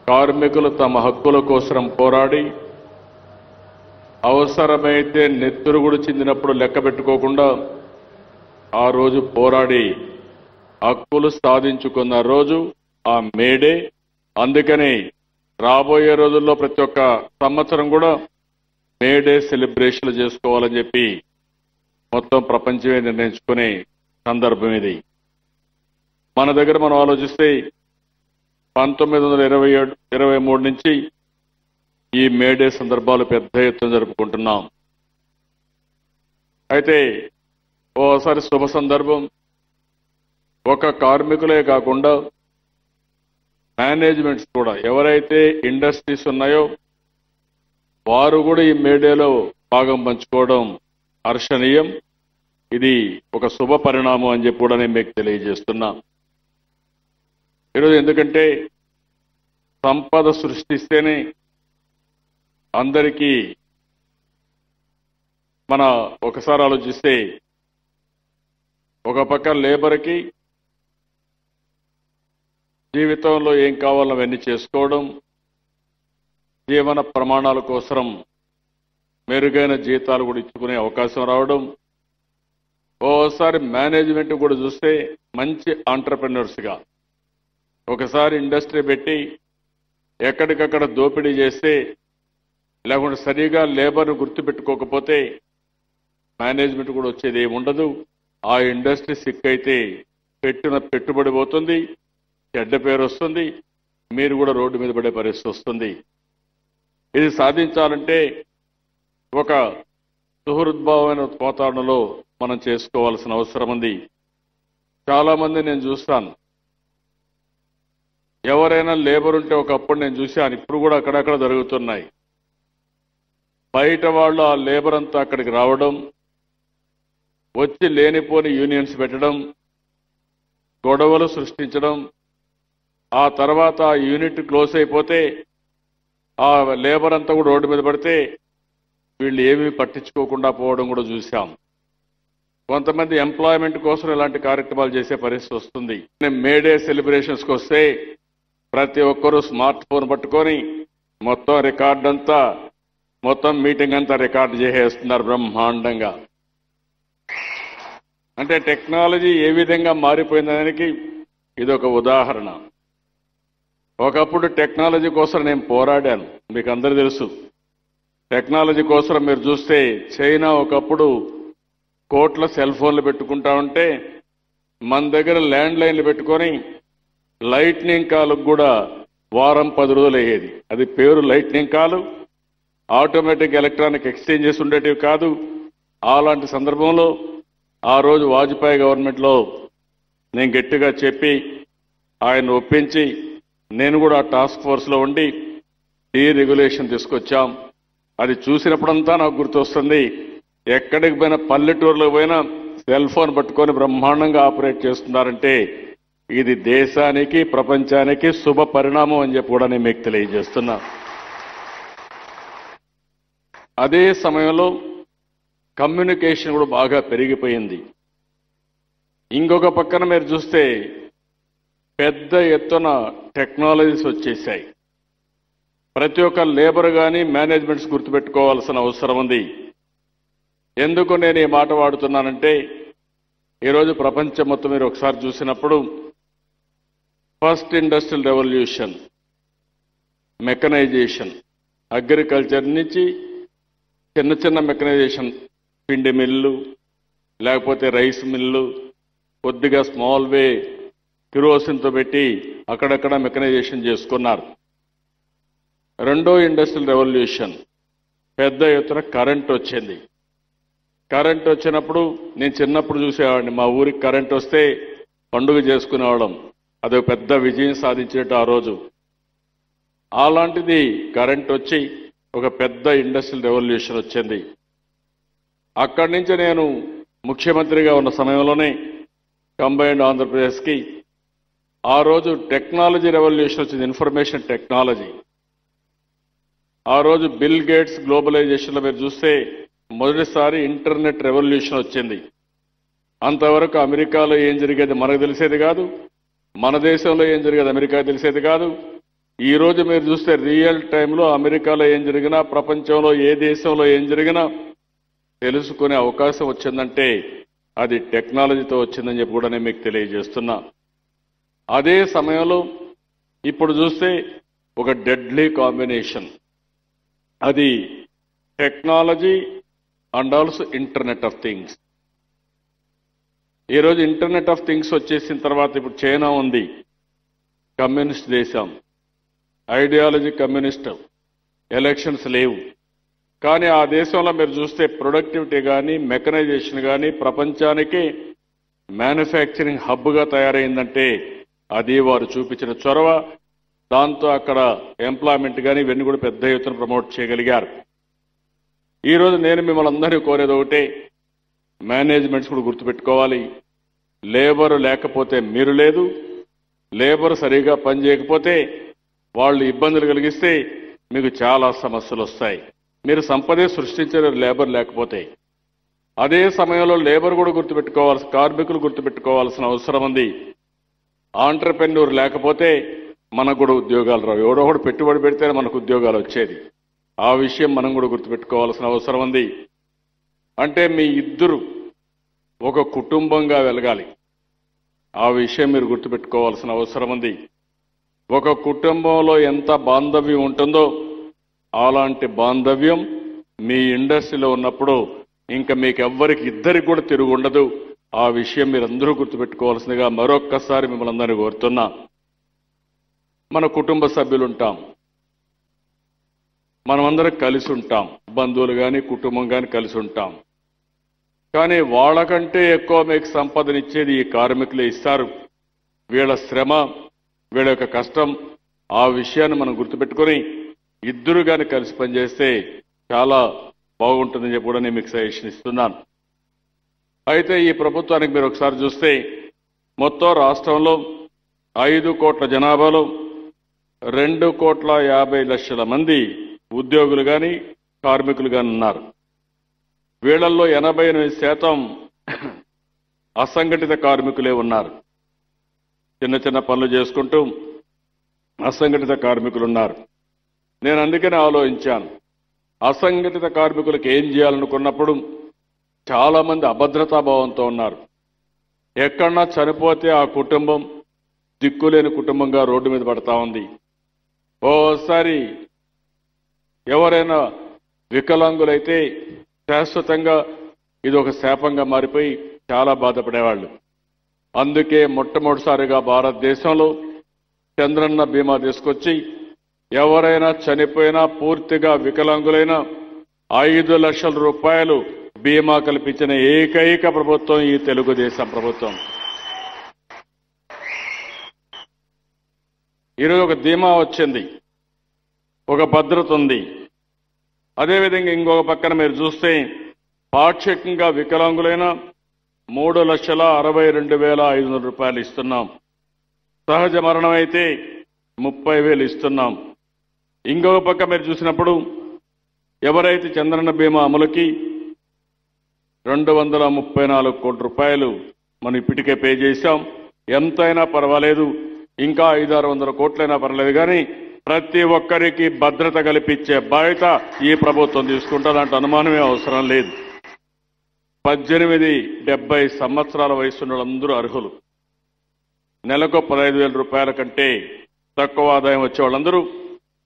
కార్మికులు తమ హక్కుల కోసం పోరాడి అవసరమైతే నెత్తురుగుడు చెందినప్పుడు లెక్క పెట్టుకోకుండా ఆ రోజు పోరాడి హక్కులు సాధించుకున్న రోజు ఆ మేడే. అందుకని రాబోయే రోజుల్లో ప్రతి ఒక్క సంవత్సరం కూడా మేడే సెలబ్రేషన్లు చేసుకోవాలని చెప్పి మొత్తం ప్రపంచమే నిర్ణయించుకునే సందర్భం ఇది. మన దగ్గర మనం ఆలోచిస్తే 1923 నుంచి ఈ మేడే సందర్భాలు పెద్ద ఎత్తున జరుపుకుంటున్నాం. అయితే ఓసారి శుభ సందర్భం ఒక కార్మికులే కాకుండా మేనేజ్మెంట్స్ కూడా, ఎవరైతే ఇండస్ట్రీస్ ఉన్నాయో వారు కూడా ఈ మేడేలో భాగం పంచుకోవడం హర్షణీయం. ఇది ఒక శుభ పరిణామం అని చెప్పి కూడా నేను మీకు తెలియజేస్తున్నా. ఈరోజు ఎందుకంటే సంపద సృష్టిస్తేనే అందరికీ, మన ఒకసారి ఆలోచిస్తే ఒక పక్క లేబర్కి జీవితంలో ఏం కావాలో అవన్నీ చేసుకోవడం, జీవన ప్రమాణాల కోసం మెరుగైన జీతాలు కూడా ఇచ్చుకునే అవకాశం రావడం, ఓసారి మేనేజ్మెంట్ కూడా చూస్తే మంచి ఆంటర్ప్రెన్యూర్స్గా ఒకసారి ఇండస్ట్రీ పెట్టి ఎక్కడికక్కడ దోపిడీ చేస్తే, లేకుంటే సరిగా లేబర్ను గుర్తుపెట్టుకోకపోతే మేనేజ్మెంట్ కూడా వచ్చేది ఏముండదు. ఆ ఇండస్ట్రీ సిక్ అయితే పెట్టిన పెట్టుబడి పోతుంది, చెడ్డ పేరు వస్తుంది, మీరు కూడా రోడ్డు మీద పడే పరిస్థితి వస్తుంది. ఇది సాధించాలంటే ఒక సుహృద్భావమైన వాతావరణంలో మనం చేసుకోవాల్సిన అవసరం ఉంది. చాలా మంది నేను చూస్తాను, ఎవరైనా లేబర్ ఉంటే ఒకప్పుడు నేను చూశాను, ఇప్పుడు కూడా అక్కడక్కడ జరుగుతున్నాయి. బయట వాళ్ళు ఆ లేబర్ అంతా అక్కడికి రావడం, వచ్చి లేనిపోని యూనియన్స్ పెట్టడం, గొడవలు సృష్టించడం, ఆ తర్వాత ఆ యూనిట్ క్లోజ్ అయిపోతే ఆ లేబర్ అంతా కూడా రోడ్డు మీద పడితే వీళ్ళు ఏమీ పట్టించుకోకుండా పోవడం కూడా చూశాం. కొంతమంది ఎంప్లాయ్మెంట్ కోసం ఇలాంటి కార్యక్రమాలు చేసే పరిస్థితి వస్తుంది. మేడే సెలబ్రేషన్స్కి వస్తే ప్రతి ఒక్కరూ స్మార్ట్ ఫోన్ పట్టుకొని మొత్తం రికార్డ్ అంతా, మొత్తం మీటింగ్ అంతా రికార్డు చేసేస్తున్నారు బ్రహ్మాండంగా. అంటే టెక్నాలజీ ఏ విధంగా మారిపోయిందనేది ఇదొక ఉదాహరణ. ఒకప్పుడు టెక్నాలజీ కోసం నేను పోరాడాను, మీకు అందరూ తెలుసు. టెక్నాలజీ కోసం మీరు చూస్తే చైనా ఒకప్పుడు కోట్ల సెల్ ఫోన్లు పెట్టుకుంటా ఉంటే మన దగ్గర ల్యాండ్ లైన్లు పెట్టుకొని లైట్నింగ్ కాలుకు కూడా వారం 10 రోజులు అయ్యేది. అది పేరు లైట్నింగ్ కాలు, ఆటోమేటిక్ ఎలక్ట్రానిక్ ఎక్స్చేంజెస్ ఉండేటివి కాదు. అలాంటి సందర్భంలో ఆ రోజు వాజ్పేయి గవర్నమెంట్లో నేను గట్టిగా చెప్పి ఆయన ఒప్పించి నేను కూడా టాస్క్ ఫోర్స్లో ఉండి డీరెగ్యులేషన్ తీసుకొచ్చాం. అది చూసినప్పుడంతా నాకు గుర్తొస్తుంది, ఎక్కడికి పోయినా పల్లెటూరులకు పోయినా సెల్ ఫోన్ పట్టుకొని బ్రహ్మాండంగా ఆపరేట్ చేస్తున్నారంటే ఇది దేశానికి ప్రపంచానికి శుభ పరిణామం అని చెప్పి కూడా నేను మీకు తెలియజేస్తున్నా. అదే సమయంలో కమ్యూనికేషన్ కూడా బాగా పెరిగిపోయింది. ఇంకొక పక్కన మీరు చూస్తే పెద్ద ఎత్తున టెక్నాలజీస్ వచ్చేసాయి. ప్రతి ఒక్క లేబర్ కానీ మేనేజ్మెంట్స్ గుర్తుపెట్టుకోవాల్సిన అవసరం ఉంది. ఎందుకు నేను ఈ మాట వాడుతున్నానంటే ఈరోజు ప్రపంచం మొత్తం మీరు ఒకసారి చూసినప్పుడు first industrial revolution, mechanisation, agriculture నుంచి చిన్న చిన్న మెకనైజేషన్, పిండి మిల్లు, లేకపోతే రైస్ మిల్లు, కొద్దిగా స్మాల్ వే కిరోసిన్తో పెట్టి అక్కడక్కడ మెకనైజేషన్ చేసుకున్నారు. రెండో ఇండస్ట్రియల్ రెవల్యూషన్, పెద్ద ఎత్తున కరెంట్ వచ్చింది. కరెంట్ వచ్చినప్పుడు నేను చిన్నప్పుడు చూసేవాడిని, మా ఊరికి కరెంట్ వస్తే పండుగ చేసుకునేవాళ్ళం. అది పెద్ద విజయం సాధించేట ఆ రోజు. అలాంటిది కరెంట్ వచ్చి ఒక పెద్ద ఇండస్ట్రియల్ రెవల్యూషన్ వచ్చింది. అక్కడి నుంచి నేను ముఖ్యమంత్రిగా ఉన్న సమయంలోనే కంబైన్డ్ ఆంధ్రప్రదేశ్కి ఆ రోజు టెక్నాలజీ రెవల్యూషన్ వచ్చింది, ఇన్ఫర్మేషన్ టెక్నాలజీ. ఆ రోజు బిల్ గేట్స్ గ్లోబలైజేషన్లో మీరు చూస్తే మొదటిసారి ఇంటర్నెట్ రెవల్యూషన్ వచ్చింది. అంతవరకు అమెరికాలో ఏం జరిగేది మనకు తెలిసేది కాదు, మన దేశంలో ఏం జరిగేది అమెరికా తెలిసేది కాదు. ఈ రోజు మీరు చూస్తే రియల్ టైంలో అమెరికాలో ఏం జరిగినా, ప్రపంచంలో ఏ దేశంలో ఏం జరిగినా తెలుసుకునే అవకాశం వచ్చిందంటే అది టెక్నాలజీతో వచ్చిందని చెప్పి కూడా నేను మీకు తెలియజేస్తున్నా. అదే సమయంలో ఇప్పుడు చూస్తే ఒక డెడ్లీ కాంబినేషన్, అది technology and also internet of things. ఈరోజు ఇంటర్నెట్ ఆఫ్ థింగ్స్ వచ్చేసిన తర్వాత ఇప్పుడు చైనా ఉంది, కమ్యూనిస్ట్ దేశం, ఐడియాలజీ కమ్యూనిస్ట్, ఎలక్షన్స్ లేవు. కానీ ఆ దేశంలో మీరు చూస్తే ప్రొడక్టివిటీ కానీ, మెకనైజేషన్ కానీ ప్రపంచానికి మ్యానుఫ్యాక్చరింగ్ హబ్గా తయారైందంటే అది వారు చూపించిన చొరవ. దాంతో అక్కడ ఎంప్లాయ్మెంట్ కానీ ఇవన్నీ కూడా పెద్ద ఎత్తున ప్రమోట్ చేయగలిగారు. ఈరోజు నేను మిమ్మల్ని అందరినీ కోరేది ఒకటే, మేనేజ్మెంట్స్ కూడా గుర్తుపెట్టుకోవాలి. లేబర్ లేకపోతే మీరు లేదు, లేబర్ సరిగా పనిచేయకపోతే వాళ్ళు ఇబ్బందులు కలిగిస్తే మీకు చాలా సమస్యలు వస్తాయి. మీరు సంపదే సృష్టించే లేబర్ లేకపోతే. అదే సమయంలో లేబర్ కూడా కార్మికులు గుర్తుపెట్టుకోవాల్సిన అవసరం ఉంది. ఆంటర్ప్రెన్యూర్ లేకపోతే మనకు కూడా ఉద్యోగాలు రావు. ఎవడో ఒకడు పెట్టుబడి పెడితేనే మనకు ఉద్యోగాలు వచ్చేది. ఆ విషయం మనం కూడా గుర్తుపెట్టుకోవాల్సిన అవసరం ఉంది. అంటే మీ ఇద్దరు ఒక కుటుంబంగా వెలగాలి. ఆ విషయం మీరు గుర్తుపెట్టుకోవాల్సిన అవసరం ఉంది. ఒక కుటుంబంలో ఎంత బాంధవ్యం ఉంటుందో అలాంటి బాంధవ్యం మీ ఇండస్ట్రీలో ఉన్నప్పుడు ఇంకా మీకు ఎవ్వరికి ఇద్దరికి కూడా తిరుగు ఉండదు. ఆ విషయం మీరందరూ గుర్తుపెట్టుకోవాల్సిందిగా మరొక్కసారి మిమ్మల్ని అందరినీ కోరుతున్నా. మన కుటుంబ సభ్యులు ఉంటాం, మనమందరం కలిసి ఉంటాం, బంధువులు కానీ కుటుంబం కానీ కలిసి ఉంటాం. కానీ వాళ్ళకంటే ఎక్కువ మీకు సంపదనిచ్చేది ఈ కార్మికులే ఇస్తారు. వీళ్ళ శ్రమ, వీళ్ళ యొక్క కష్టం, ఆ విషయాన్ని మనం గుర్తుపెట్టుకొని ఇద్దరు కానీ కలిసి పనిచేస్తే చాలా బాగుంటుందని చెప్పి కూడా నేను మీకు సజెషన్ ఇస్తున్నాను. అయితే ఈ ప్రభుత్వానికి మీరు ఒకసారి చూస్తే మొత్తం రాష్ట్రంలో 5 కోట్ల జనాభాలో 2,50,00,000 మంది ఉద్యోగులు కానీ కార్మికులు కానీ ఉన్నారు. వీళ్లలో 88% అసంఘటిత కార్మికులే ఉన్నారు. చిన్న చిన్న పనులు చేసుకుంటూ అసంఘటిత కార్మికులు ఉన్నారు. నేను అందుకనే ఆలోచించాను, అసంఘటిత కార్మికులకు ఏం చేయాలనుకున్నప్పుడు చాలా మంది అభద్రతాభావంతో ఉన్నారు. ఎక్కడన్నా చనిపోతే ఆ కుటుంబం దిక్కులేని కుటుంబంగా రోడ్డు మీద పడతా ఉంది. ఓసారి ఎవరైనా వికలాంగులైతే శాశ్వతంగా ఇది ఒక శాపంగా మారిపోయి చాలా బాధపడేవాళ్ళు. అందుకే మొట్టమొదటిసారిగా భారతదేశంలో చంద్రన్న బీమా తీసుకొచ్చి ఎవరైనా చనిపోయినా పూర్తిగా వికలాంగులైనా 5 లక్షల రూపాయలు బీమా కల్పించిన ఏకైక ప్రభుత్వం ఈ తెలుగుదేశం ప్రభుత్వం. ఈరోజు ఒక ధీమా వచ్చింది, ఒక భద్రత ఉంది. అదేవిధంగా ఇంకొక పక్కన మీరు చూస్తే పాక్షికంగా వికలాంగులైన 3,62,500 రూపాయలు ఇస్తున్నాం. సహజ మరణం అయితే 30,000 ఇస్తున్నాం. ఇంకొక పక్క మీరు చూసినప్పుడు ఎవరైతే చంద్రన్న బీమా అమలుకి 234 కోట్ల రూపాయలు మనం ఇప్పటికే పే చేశాం. ఎంతైనా పర్వాలేదు, ఇంకా 500-600 కోట్లైనా పర్వాలేదు, కానీ ప్రతి ఒక్కరికి భద్రత కల్పించే బాధ్యత ఈ ప్రభుత్వం తీసుకుంటుంది. అంటే అనుమానమే అవసరం లేదు. 18-70 సంవత్సరాల వయసున్న వాళ్ళందరూ అర్హులు. నెలకు 15,000 రూపాయల కంటే తక్కువ ఆదాయం వచ్చే వాళ్ళందరూ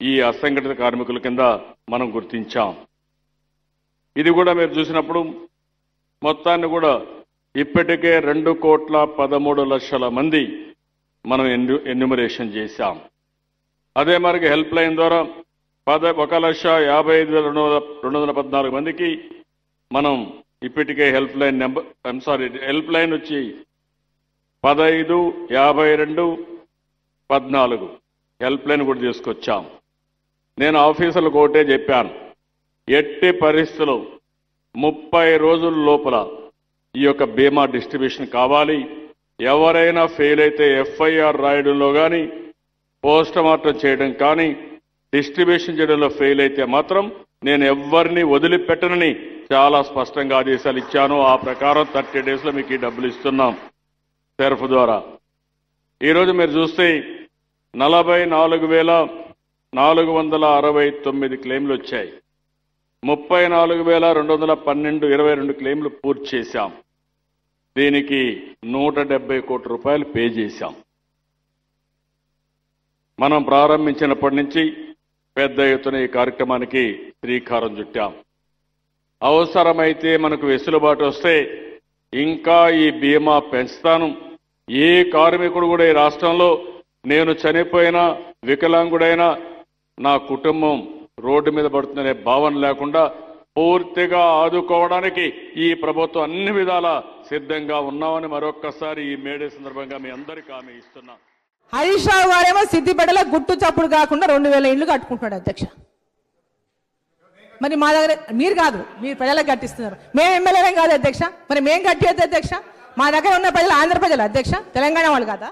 ఈ అసంఘటిత కార్మికుల కింద మనం గుర్తించాం. ఇది కూడా మీరు చూసినప్పుడు మొత్తాన్ని కూడా ఇప్పటికే 2,13,00,000 మంది మనం ఎన్యూమరేషన్ చేశాం. అదే మరి హెల్ప్ లైన్ ద్వారా 1,55,214 మందికి మనం ఇప్పటికే హెల్ప్ లైన్ హెల్ప్ లైన్ వచ్చి 15,52,14 హెల్ప్ లైన్ కూడా తీసుకొచ్చాం. నేను ఆఫీసర్లకు ఒకటే చెప్పాను, ఎట్టి పరిస్థితుల్లో 30 రోజుల లోపల ఈ యొక్క బీమా డిస్ట్రిబ్యూషన్ కావాలి. ఎవరైనా ఫెయిల్ అయితే ఎఫ్ఐఆర్ రాయడంలో కానీ, పోస్ట్ మార్టం చేయడం కానీ, డిస్ట్రిబ్యూషన్ చేయడంలో ఫెయిల్ అయితే మాత్రం నేను ఎవరిని వదిలిపెట్టనని చాలా స్పష్టంగా ఆదేశాలు ఇచ్చాను. ఆ ప్రకారం 30 డేస్లో మీకు ఈ డబ్బులు ఇస్తున్నాం సెర్ఫ్ ద్వారా. ఈరోజు మీరు చూస్తే 44,000 469 క్లెయిమ్లు వచ్చాయి. 34,212 క్లెయిమ్లు పూర్తి చేశాం. దీనికి 170 కోట్ల రూపాయలు పే చేశాం. మనం ప్రారంభించినప్పటి నుంచి పెద్ద ఎత్తున ఈ కార్యక్రమానికి శ్రీకారం చుట్టాం. అవసరమైతే మనకు వెసులుబాటు వస్తే ఇంకా ఈ బీమా పెంచుతాను. ఏ కార్మికుడు కూడా ఈ రాష్ట్రంలో నేను చనిపోయినా వికలాంగుడైనా నా కుటుంబం రోడ్డు మీద పడుతుందనే భావన లేకుండా పూర్తిగా ఆదుకోవడానికి ఈ ప్రభుత్వం అన్ని విధాలా సిద్ధంగా ఉన్నామని మరొక్కసారి ఈ మేడే సందర్భంగా మీ అందరికీ హామీ ఇస్తున్నా. హరీష్ రావు గారేమో సిద్దిపేటలో గుట్టు చప్పుడు కాకుండా 2,000 ఇళ్లు కట్టుకుంటున్నాడు అధ్యక్ష. మరి మా దగ్గర మీరు కాదు, మీరు ప్రజలకు కట్టిస్తున్నారు. మేము ఎమ్మెల్యేలం కాదు అధ్యక్ష. మరి మేము కట్టేది అధ్యక్ష. మా దగ్గర ఉన్న ప్రజలు ఆంధ్ర ప్రజలు అధ్యక్ష, తెలంగాణ వాళ్ళు కాదా?